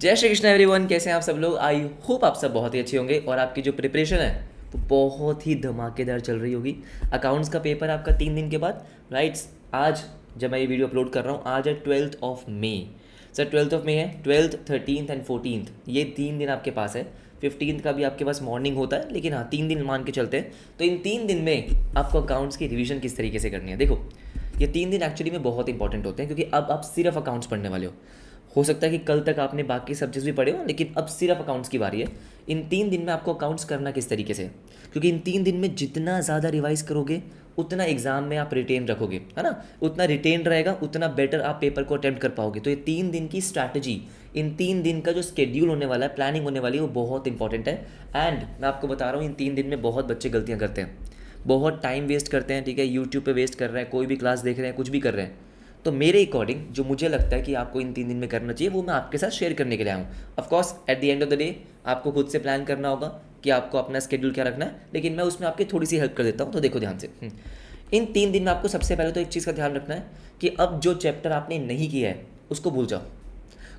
जय श्री कृष्ण एवरीवन, कैसे हैं आप सब लोग। आई होप आप सब बहुत ही अच्छे होंगे और आपकी जो प्रिपरेशन है वो बहुत ही धमाकेदार चल रही होगी। अकाउंट्स का पेपर आपका 3 दिन के बाद, राइट्स। आज जब मैं ये वीडियो अपलोड कर रहा हूँ, आज है 12 मई। सर 12 मई है, 12th 13th एंड 14th, ये 3 दिन आपके पास है। 15th का भी आपके पास मॉर्निंग होता है, लेकिन हाँ 3 दिन मान के चलते हैं। तो इन 3 दिन में आपको अकाउंट्स की रिवीजन किस तरीके से करनी है, देखो ये 3 दिन एक्चुअली में बहुत इंपॉर्टेंट होते हैं, क्योंकि अब आप सिर्फ अकाउंट्स पढ़ने वाले हो सकता है कि कल तक आपने बाकी सब्जेक्ट्स भी पढ़े हो, लेकिन अब सिर्फ अकाउंट्स की बारी है। इन 3 दिन में आपको अकाउंट्स करना किस तरीके से, क्योंकि इन 3 दिन में जितना ज़्यादा रिवाइज करोगे उतना एग्जाम में आप रिटेन रखोगे, है ना। उतना रिटेन रहेगा उतना बेटर आप पेपर को अटेम्प्ट कर पाओगे। तो ये 3 दिन की स्ट्रैटेजी, इन 3 दिन का जो स्केड्यूल होने वाला है, प्लानिंग होने वाली है, वो बहुत इंपॉर्टेंट है। एंड मैं आपको बता रहा हूँ, इन 3 दिन में बहुत बच्चे गलतियाँ करते हैं, बहुत टाइम वेस्ट करते हैं, ठीक है। यूट्यूब पे वेस्ट कर रहे हैं, कोई भी क्लास देख रहे हैं, कुछ भी कर रहे हैं। तो मेरे अकॉर्डिंग जो मुझे लगता है कि आपको इन 3 दिन में करना चाहिए, वो मैं आपके साथ शेयर करने के लिए आया हूँ। Of course at the end of the day आपको खुद से प्लान करना होगा कि आपको अपना स्केड्यूल क्या रखना है, लेकिन मैं उसमें आपकी थोड़ी सी हेल्प कर देता हूँ। तो देखो ध्यान से, इन 3 दिन में आपको सबसे पहले तो एक चीज़ का ध्यान रखना है कि अब जो चैप्टर आपने नहीं किया है उसको भूल जाओ।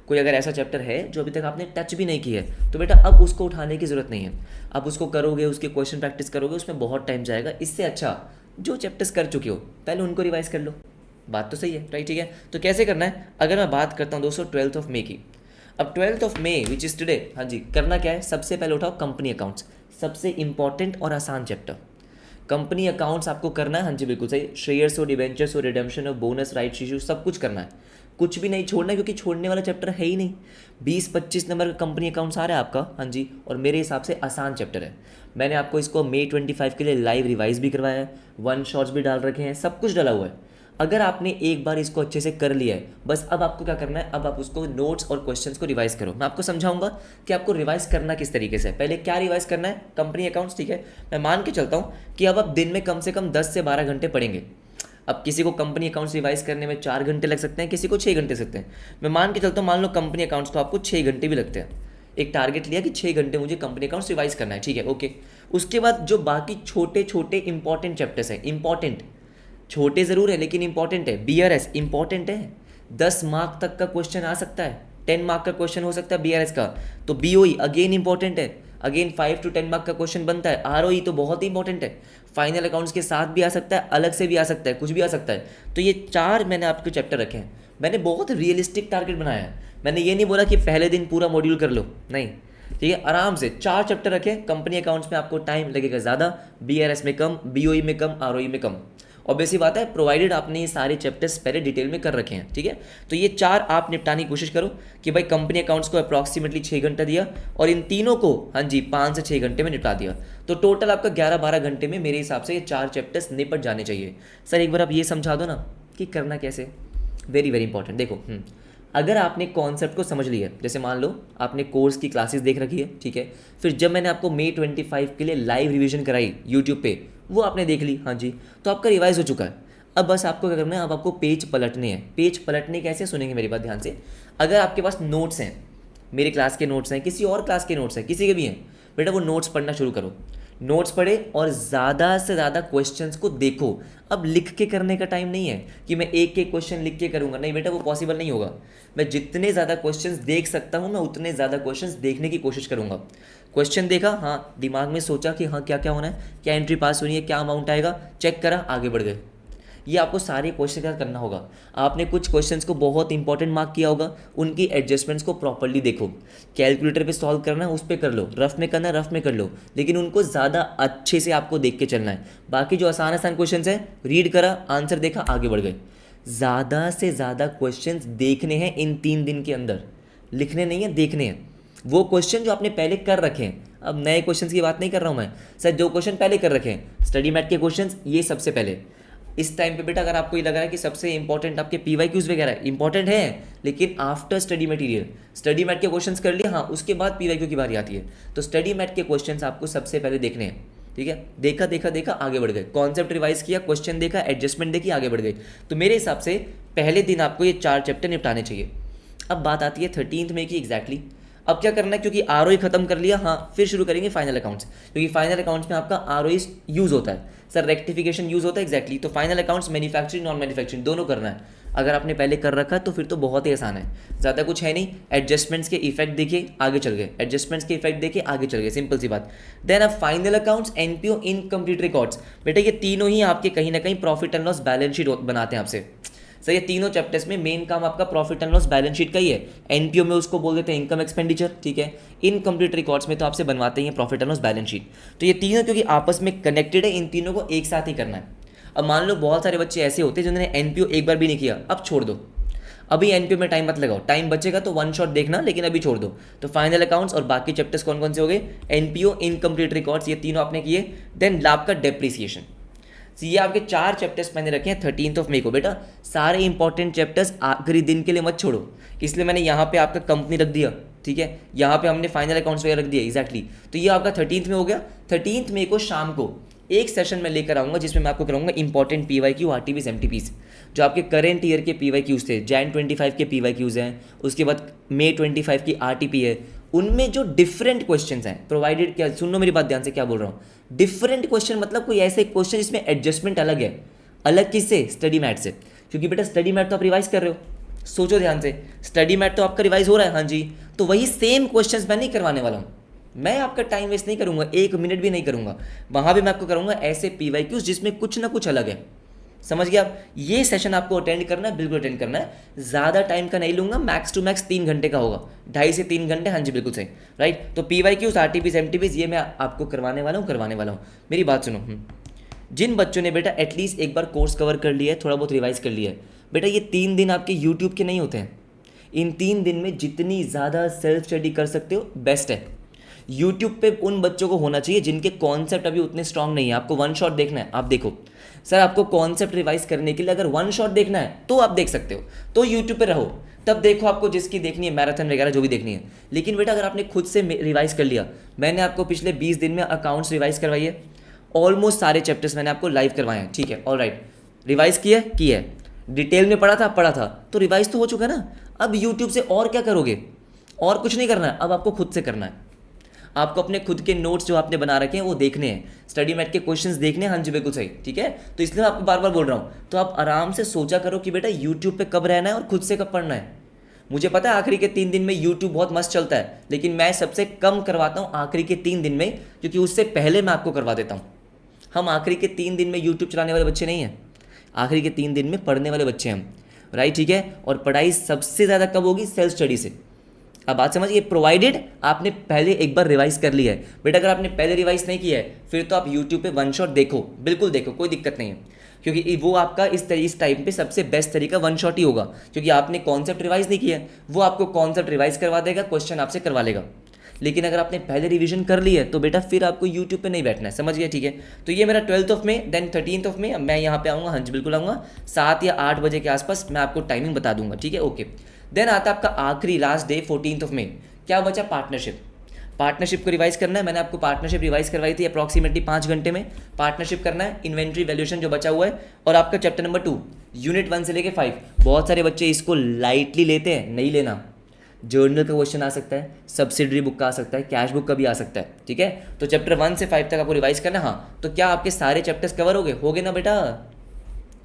कोई अगर ऐसा चैप्टर है जो अभी तक आपने टच भी नहीं किया है, तो बेटा अब उसको उठाने की ज़रूरत नहीं है। अब उसको करोगे, उसके क्वेश्चन प्रैक्टिस करोगे, उसमें बहुत टाइम जाएगा। इससे अच्छा जो चैप्टर्स कर चुके हो पहले उनको रिवाइज कर लो। बात तो सही है, राइट, ठीक है। तो कैसे करना है, अगर मैं बात करता हूँ दोस्तों 12 मई की। अब 12 मई विच इज़ टुडे, हाँ जी, करना क्या है, सबसे पहले उठाओ कंपनी अकाउंट्स, सबसे इंपॉर्टेंट और आसान चैप्टर कंपनी अकाउंट्स आपको करना है। हाँ जी बिल्कुल सही, शेयर्स हो, डिवेंचर्स हो, रिडेम्पशन हो, बोनस, राइट्स इशू, सब कुछ करना है। कुछ भी नहीं छोड़ना है, क्योंकि छोड़ने वाला चैप्टर है ही नहीं। 20-25 नंबर का कंपनी अकाउंट्स आ रहा है आपका, हाँ जी, और मेरे हिसाब से आसान चैप्टर है। मैंने आपको इसको May 25 के लिए लाइव रिवाइज भी करवाया है, 1 शॉट्स भी डाल रखे हैं, सब कुछ डाला हुआ है। अगर आपने एक बार इसको अच्छे से कर लिया है, बस अब आपको क्या करना है, अब आप उसको नोट्स और क्वेश्चंस को रिवाइज करो। मैं आपको समझाऊंगा कि आपको रिवाइज करना किस तरीके से। पहले क्या रिवाइज करना है, कंपनी अकाउंट्स, ठीक है। मैं मान के चलता हूँ कि अब आप दिन में कम से कम 10 से 12 घंटे पढ़ेंगे। अब किसी को कंपनी अकाउंट्स रिवाइज करने में 4 घंटे लग सकते हैं, किसी को 6 घंटे सकते हैं। मैं मान के चलता हूँ, मान लो कंपनी अकाउंट्स तो आपको 6 घंटे भी लगते हैं। एक टारगेट लिया कि 6 घंटे मुझे कंपनी अकाउंट्स रिवाइज करना है, ठीक है, ओके। उसके बाद जो बाकी छोटे छोटे इंपॉर्टेंट चैप्टर्स हैं, इंपॉर्टेंट, छोटे ज़रूर है लेकिन इंपॉर्टेंट है। BRS इंपॉर्टेंट है, 10 मार्क तक का क्वेश्चन आ सकता है, 10 मार्क का क्वेश्चन हो सकता है BRS का। तो BOE अगेन इंपॉर्टेंट है, अगेन 5 to 10 मार्क का क्वेश्चन बनता है। ROE तो बहुत ही इंपॉर्टेंट है, फाइनल अकाउंट्स के साथ भी आ सकता है, अलग से भी आ सकता है, कुछ भी आ सकता है। तो ये 4 मैंने आपके चैप्टर रखे हैं। मैंने बहुत रियलिस्टिक टारगेट बनाया है। मैंने ये नहीं बोला कि पहले दिन पूरा मॉड्यूल कर लो, नहीं, ठीक है। आराम से 4 चैप्टर रखे। कंपनी अकाउंट्स में आपको टाइम लगेगा ज़्यादा, BRS में कम, BOE में कम, ROE में कम। ऑब्वियसली बात है, प्रोवाइडेड आपने ये सारे चैप्टर्स पहले डिटेल में कर रखे हैं, ठीक है। तो ये 4 आप निपटाने की कोशिश करो कि भाई कंपनी अकाउंट्स को अप्रॉक्सीमेटली 6 घंटा दिया और इन तीनों को, हाँ जी, 5 से 6 घंटे में निपटा दिया। तो टोटल आपका 11-12 घंटे में मेरे हिसाब से ये 4 चैप्टर्स निपट जाने चाहिए। सर एक बार आप ये समझा दो ना कि करना कैसे, वेरी वेरी इंपॉर्टेंट। देखो अगर आपने कॉन्सेप्ट को समझ लिया, जैसे मान लो आपने कोर्स की क्लासेस देख रखी है, ठीक है, फिर जब मैंने आपको May 25 के लिए लाइव रिवीजन कराई यूट्यूब पे, वो आपने देख ली, हाँ जी, तो आपका रिवाइज हो चुका है। अब बस आपको क्या करना है, अब आपको पेज पलटने हैं। पेज पलटने कैसे, सुनेंगे मेरी बात ध्यान से। अगर आपके पास नोट्स हैं, मेरे क्लास के नोट्स हैं, किसी और क्लास के नोट्स हैं, किसी के भी हैं, बेटा वो नोट्स पढ़ना शुरू करो। नोट्स पढ़े और ज़्यादा से ज़्यादा क्वेश्चंस को देखो। अब लिख के करने का टाइम नहीं है कि मैं एक एक क्वेश्चन लिख के करूँगा, नहीं बेटा वो पॉसिबल नहीं होगा। मैं जितने ज़्यादा क्वेश्चंस देख सकता हूँ, मैं उतने ज़्यादा क्वेश्चंस देखने की कोशिश करूँगा। क्वेश्चन देखा, हाँ, दिमाग में सोचा कि हाँ क्या क्या होना है, क्या एंट्री पास होनी है, क्या अमाउंट आएगा, चेक करा, आगे बढ़ गए। ये आपको सारे क्वेश्चन का करना होगा। आपने कुछ क्वेश्चंस को बहुत इंपॉर्टेंट मार्क किया होगा, उनकी एडजस्टमेंट्स को प्रॉपर्ली देखो। कैलकुलेटर पे सॉल्व करना है उस पर कर लो, रफ में करना है रफ में कर लो, लेकिन उनको ज़्यादा अच्छे से आपको देख के चलना है। बाकी जो आसान आसान क्वेश्चन हैं, रीड करा, आंसर देखा, आगे बढ़ गए। ज़्यादा से ज़्यादा क्वेश्चन देखने हैं इन 3 दिन के अंदर, लिखने नहीं है, देखने हैं। वो क्वेश्चन जो आपने पहले कर रखे हैं, अब नए क्वेश्चन की बात नहीं कर रहा हूँ मैं, सर जो क्वेश्चन पहले कर रखे हैं, स्टडी मैट के क्वेश्चन, ये सबसे पहले। इस टाइम पे बेटा अगर आपको ये लग रहा है कि सबसे इंपॉर्टेंट आपके PYQs वगैरह इंपॉर्टेंट है, लेकिन after study material, study mat के क्वेश्चंस कर लिए, हाँ, उसके बाद PYQ की बारी आती है। तो स्टडी मैट के क्वेश्चंस आपको सबसे पहले देखने हैं, ठीक है। देखा देखा देखा, आगे बढ़ गए, कॉन्सेप्ट रिवाइज किया, क्वेश्चन देखा, एडजस्टमेंट देखी, आगे बढ़ गए। तो मेरे हिसाब से पहले दिन आपको ये 4 चैप्टर निपटाने चाहिए। अब बात आती है 13 मई की एग्जैक्टली। अब क्या करना है, क्योंकि ROE खत्म कर लिया, हाँ, फिर शुरू करेंगे फाइनल अकाउंट्स, क्योंकि फाइनल अकाउंट्स में आपका ROE यूज़ होता है। सर रेक्टिफिकेशन यूज़ होता है, एग्जैक्टली। तो final accounts manufacturing, non manufacturing दोनों करना है। अगर आपने पहले कर रखा है तो फिर तो बहुत ही आसान है, ज़्यादा कुछ है नहीं। एडजस्टमेंट्स के इफेक्ट देखिए, आगे चल गए, एडजस्टमेंट्स के इफेक्ट देखिए, आगे चल गए, सिंपल सी बात। देन अब final accounts, NPO, incomplete records, बेटा ये तीनों ही आपके कहीं ना कहीं profit and loss balance sheet बनाते हैं आपसे। सर ये तीनों चैप्टर्स में मेन काम आपका profit and loss balance sheet का ही है। एनपीओ में उसको बोल देते हैं इनकम एक्सपेंडिचर, ठीक है। इनकम्प्लीट रिकॉर्ड्स में तो आपसे बनवाते ही हैं profit and loss balance sheet. तो ये तीनों क्योंकि आपस में कनेक्टेड है, इन तीनों को एक साथ ही करना है। अब मान लो बहुत सारे बच्चे ऐसे होते हैं जिन्होंने एनपीओ एक बार भी नहीं किया, अब छोड़ दो, अभी एनपीओ में टाइम मत लगाओ, टाइम बचेगा तो वन शॉट देखना, लेकिन अभी छोड़ दो। तो फाइनल अकाउंट्स और बाकी चैप्टर्स कौन कौन से हो गए, एनपीओ, इनकम्प्लीट रिकॉर्ड्स, ये तीनों आपने किए। देन लाभ का डेप्रिसिएशन। ये आपके 4 चैप्टर्स मैंने रखे हैं 13 मई को। बेटा सारे इंपॉर्टेंट चैप्टर्स आखिरी दिन के लिए मत छोड़ो, इसलिए मैंने यहाँ पे आपका कंपनी रख दिया, ठीक है। यहाँ पे हमने फाइनल अकाउंट्स वगैरह रख दिया, एग्जैक्टली। तो ये आपका 13 में हो गया। 13 मई को शाम को एक सेशन में लेकर आऊँगा जिसमें मैं आपको कराऊंगा इंपॉर्टेंट PYQ, RTPs, MTPs, जो आपके करेंट ईयर के PYQs थे। Jan 25 के PYQs हैं, उसके बाद May 25 की RTP है। उनमें जो डिफरेंट क्वेश्चंस हैं प्रोवाइडेड, क्या सुन लो मेरी बात ध्यान से, क्या बोल रहा हूँ, डिफरेंट क्वेश्चन मतलब कोई ऐसे क्वेश्चन जिसमें एडजस्टमेंट अलग है। अलग किससे, स्टडी मैट से, क्योंकि बेटा स्टडी मैट तो आप रिवाइज कर रहे हो, सोचो ध्यान से, स्टडी मैट तो आपका रिवाइज हो रहा है, हाँ जी। तो वही सेम क्वेश्चंस मैं नहीं करवाने वाला हूँ, मैं आपका टाइम वेस्ट नहीं करूंगा, 1 मिनट भी नहीं करूंगा। वहां भी मैं आपको करूंगा ऐसे PYQs जिसमें कुछ ना कुछ अलग है, समझ गया आप। ये सेशन आपको अटेंड करना है, बिल्कुल अटेंड करना है। ज़्यादा टाइम का नहीं लूंगा, मैक्स टू मैक्स 3 घंटे का होगा, 2.5 से 3 घंटे, हाँ जी बिल्कुल सही, राइट। तो PYQs, RTPs, MTPs ये मैं आपको करवाने वाला हूँ। मेरी बात सुनो, जिन बच्चों ने बेटा एटलीस्ट एक बार कोर्स कवर कर लिया है, थोड़ा बहुत रिवाइज कर लिया है, बेटा ये 3 दिन आपके यूट्यूब के नहीं होते हैं। इन 3 दिन में जितनी ज़्यादा सेल्फ स्टडी कर सकते हो बेस्ट है। यूट्यूब पे उन बच्चों को होना चाहिए जिनके कॉन्सेप्ट अभी उतने स्ट्रांग नहीं है। आपको वन शॉट देखना है, आप देखो सर, आपको कॉन्सेप्ट रिवाइज करने के लिए अगर वन शॉट देखना है तो आप देख सकते हो, तो यूट्यूब पे रहो, तब देखो आपको जिसकी देखनी है, मैराथन वगैरह जो भी देखनी है। लेकिन बेटा अगर आपने खुद से रिवाइज कर लिया, मैंने आपको पिछले 20 दिन में अकाउंट्स रिवाइज करवाई है, ऑलमोस्ट सारे चैप्टर्स मैंने आपको लाइव करवाए हैं, ठीक है, ऑल राइट। रिवाइज किया है, डिटेल में पढ़ा था, तो रिवाइज तो हो चुका ना। अब यूट्यूब से और क्या करोगे, और कुछ नहीं करना है, अब आपको खुद से करना है। आपको अपने खुद के नोट्स जो आपने बना रखे हैं वो देखने हैं, स्टडी मैट के क्वेश्चंस देखने हैं, हाँ जी बिल्कुल सही, ठीक है। तो इसलिए मैं आपको बार बार बोल रहा हूँ, तो आप आराम से सोचा करो कि बेटा यूट्यूब पे कब रहना है और खुद से कब पढ़ना है। मुझे पता है आखिरी के 3 दिन में यूट्यूब बहुत मस्त चलता है, लेकिन मैं सबसे कम करवाता हूँ आखिरी के 3 दिन में, क्योंकि उससे पहले मैं आपको करवा देता हूँ। हम आखिरी के 3 दिन में यूट्यूब चलाने वाले बच्चे नहीं हैं, आखिरी के 3 दिन में पढ़ने वाले बच्चे हैं हम, राइट, ठीक है। और पढ़ाई सबसे ज़्यादा कब होगी, सेल्फ स्टडी से। अब बात समझिए, प्रोवाइडेड आपने पहले एक बार रिवाइज कर लिया है। बेटा अगर आपने पहले रिवाइज नहीं किया है फिर तो आप यूट्यूब पे वन शॉट देखो, बिल्कुल देखो, कोई दिक्कत नहीं है, क्योंकि वो आपका इस टाइम पे सबसे बेस्ट तरीका वन शॉट ही होगा, क्योंकि आपने कॉन्सेप्ट रिवाइज नहीं किया है, वो आपको कॉन्सेप्ट रिवाइज करवा देगा, क्वेश्चन आपसे करवा लेगा। लेकिन अगर आपने पहले रिवीजन कर लिया है तो बेटा फिर आपको यूट्यूब पे नहीं बैठना है, समझ गया, ठीक है। तो ये मेरा 12 मई, देन 13 मई मैं यहाँ पे आऊँगा, हाँ जी बिल्कुल आऊँगा, 7 या 8 बजे के आसपास मैं आपको टाइमिंग बता दूंगा, ठीक है, ओके। देन आता है आपका आखिरी लास्ट डे 14 मई, क्या बचा, पार्टनरशिप को रिवाइज करना है। मैंने आपको पार्टनरशिप रिवाइज करवाई थी अप्रॉक्सीमेटली 5 घंटे में। पार्टनरशिप करना है, इन्वेंट्री वैल्यूएशन जो बचा हुआ है, और आपका चैप्टर नंबर 2 यूनिट 1 से लेके 5। बहुत सारे बच्चे इसको लाइटली लेते हैं, नहीं लेना। जर्नल का क्वेश्चन आ सकता है, सब्सिडरी बुक का आ सकता है, कैश बुक का भी आ सकता है, ठीक है। तो चैप्टर 1 से 5 तक आपको रिवाइज करना है। हाँ, तो क्या आपके सारे चैप्टर्स कवर हो गए ना बेटा,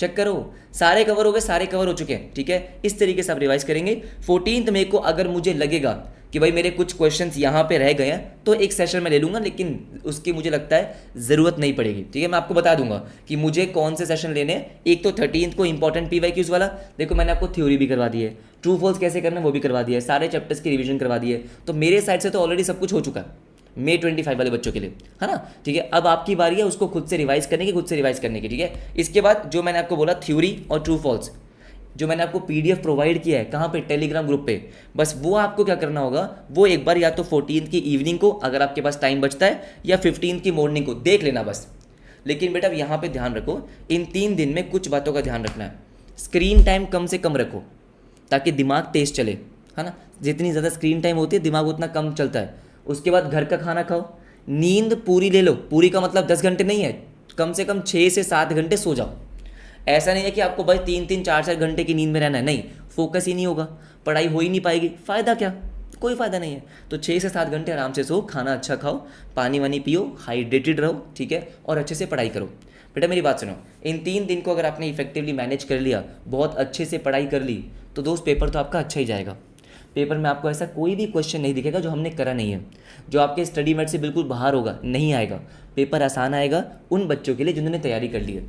चेक करो, सारे कवर हो गए, सारे कवर हो चुके हैं, ठीक है। इस तरीके से आप रिवाइज करेंगे। 14 मई को अगर मुझे लगेगा कि भाई मेरे कुछ क्वेश्चंस यहाँ पे रह गए हैं तो एक सेशन में ले लूँगा, लेकिन उसकी मुझे लगता है ज़रूरत नहीं पड़ेगी, ठीक है। मैं आपको बता दूंगा कि मुझे कौन से सेशन लेने हैं। एक तो 13 को इंपॉर्टेंट PYQs वाला, देखो मैंने आपको थ्योरी भी करवा दी है, ट्रू फॉल्स कैसे करना है वो भी करवा दिया है, सारे चैप्टर्स की रिविजन करवा दी है। तो मेरे साइड से तो ऑलरेडी सब कुछ हो चुका है May 25 वाले बच्चों के लिए, है ना, ठीक है। अब आपकी बारी है उसको खुद से रिवाइज करने की, ठीक है। इसके बाद जो मैंने आपको बोला थ्योरी और ट्रू फॉल्स, जो मैंने आपको PDF प्रोवाइड किया है, कहाँ पे, टेलीग्राम ग्रुप पे, बस वो आपको क्या करना होगा, वो एक बार या तो 14 की इवनिंग को अगर आपके पास टाइम बचता है, या 15 की मॉर्निंग को देख लेना बस। लेकिन बेटा यहाँ पे ध्यान रखो, इन 3 दिन में कुछ बातों का ध्यान रखना है। स्क्रीन टाइम कम से कम रखो ताकि दिमाग तेज चले, है ना। जितनी ज़्यादा स्क्रीन टाइम होती है दिमाग उतना कम चलता है। उसके बाद घर का खाना खाओ, नींद पूरी ले लो, पूरी का मतलब 10 घंटे नहीं है, कम से कम 6 से 7 घंटे सो जाओ। ऐसा नहीं है कि आपको भाई 3-3, 4-4 घंटे की नींद में रहना है, नहीं, फोकस ही नहीं होगा, पढ़ाई हो ही नहीं पाएगी, फ़ायदा क्या, कोई फ़ायदा नहीं है। तो 6 से 7 घंटे आराम से सो, खाना अच्छा खाओ, पानी वानी पियो, हाइड्रेटेड रहो, ठीक है, और अच्छे से पढ़ाई करो। बेटा मेरी बात सुनो, इन 3 दिन को अगर आपने इफेक्टिवली मैनेज कर लिया, बहुत अच्छे से पढ़ाई कर ली, तो दोस्त पेपर तो आपका अच्छा ही जाएगा। पेपर में आपको ऐसा कोई भी क्वेश्चन नहीं दिखेगा जो हमने करा नहीं है, जो आपके स्टडी मेट से बिल्कुल बाहर होगा, नहीं आएगा। पेपर आसान आएगा उन बच्चों के लिए जिन्होंने तैयारी कर ली है।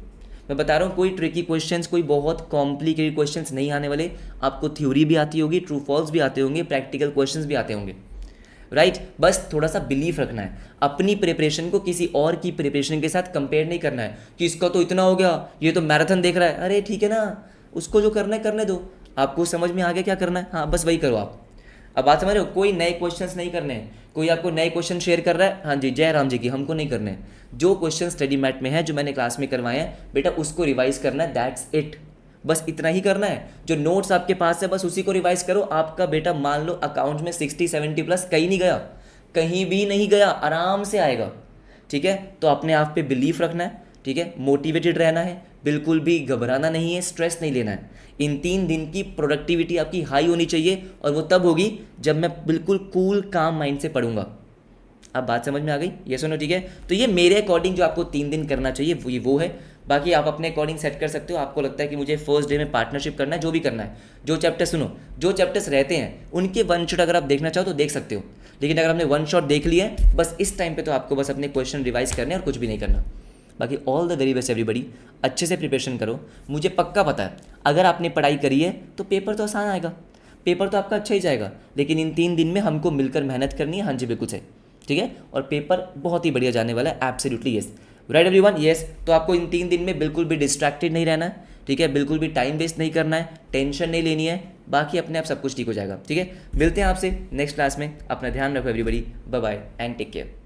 मैं बता रहा हूँ, कोई ट्रिकी क्वेश्चंस, कोई बहुत कॉम्प्लिकेटेड क्वेश्चंस नहीं आने वाले। आपको थ्योरी भी आती होगी, ट्रू फॉल्स भी आते होंगे, प्रैक्टिकल क्वेश्चंस भी आते होंगे, राइट। बस थोड़ा सा बिलीफ रखना है। अपनी प्रिपरेशन को किसी और की प्रिपरेशन के साथ कंपेयर नहीं करना है कि इसका तो इतना हो गया, ये तो मैराथन देख रहा है। अरे ठीक है ना, उसको जो करना है करने दो, आपको समझ में आ गया क्या करना है, हाँ बस वही करो आप। अब बात समझ रहे हो, कोई नए क्वेश्चंस नहीं करने हैं। कोई आपको नए क्वेश्चन शेयर कर रहा है, हाँ जी जय राम जी की, हमको नहीं करने हैं। जो क्वेश्चन स्टडी मैट में है, जो मैंने क्लास में करवाए हैं, बेटा उसको रिवाइज करना है, दैट्स इट। बस इतना ही करना है। जो नोट्स आपके पास है बस उसी को रिवाइज करो। आपका बेटा मान लो अकाउंट में 60-70 प्लस कहीं नहीं गया, कहीं भी नहीं गया, आराम से आएगा, ठीक है। तो अपने आप पे बिलीफ रखना है, ठीक है, मोटिवेटेड रहना है, बिल्कुल भी घबराना नहीं है, स्ट्रेस नहीं लेना है। इन 3 दिन की प्रोडक्टिविटी आपकी हाई होनी चाहिए, और वो तब होगी जब मैं बिल्कुल कूल काम माइंड से पढ़ूंगा। अब बात समझ में आ गई, ये सुनो, ठीक है। तो ये मेरे अकॉर्डिंग जो आपको 3 दिन करना चाहिए वो है। बाकी आप अपने अकॉर्डिंग सेट कर सकते हो। आपको लगता है कि मुझे फर्स्ट डे में पार्टनरशिप करना है, जो भी करना है, जो चैप्टर सुनो, जो चैप्टर्स रहते हैं उनके 1 शॉट अगर आप देखना चाहो तो देख सकते हो। लेकिन अगर आपने 1 शॉट देख लिया है, बस इस टाइम पे तो आपको बस अपने क्वेश्चन रिवाइज करने और कुछ भी नहीं करना। बाकी all the very best everybody, अच्छे से प्रिपरेशन करो। मुझे पक्का पता है अगर आपने पढ़ाई करी है तो पेपर तो आसान आएगा, पेपर तो आपका अच्छा ही जाएगा। लेकिन इन 3 दिन में हमको मिलकर मेहनत करनी है, हाँ जी बिल्कुल सही, ठीक है। और पेपर बहुत ही बढ़िया जाने वाला है, absolutely yes, right everyone, yes. तो आपको इन 3 दिन में बिल्कुल भी डिस्ट्रैक्टेड नहीं रहना है, ठीक है, बिल्कुल भी टाइम वेस्ट नहीं करना है, टेंशन नहीं लेनी है। बाकी अपने आप सब कुछ ठीक हो जाएगा, ठीक है। मिलते हैं आपसे नेक्स्ट क्लास में। अपना ध्यान रखो everybody, bye bye and take care.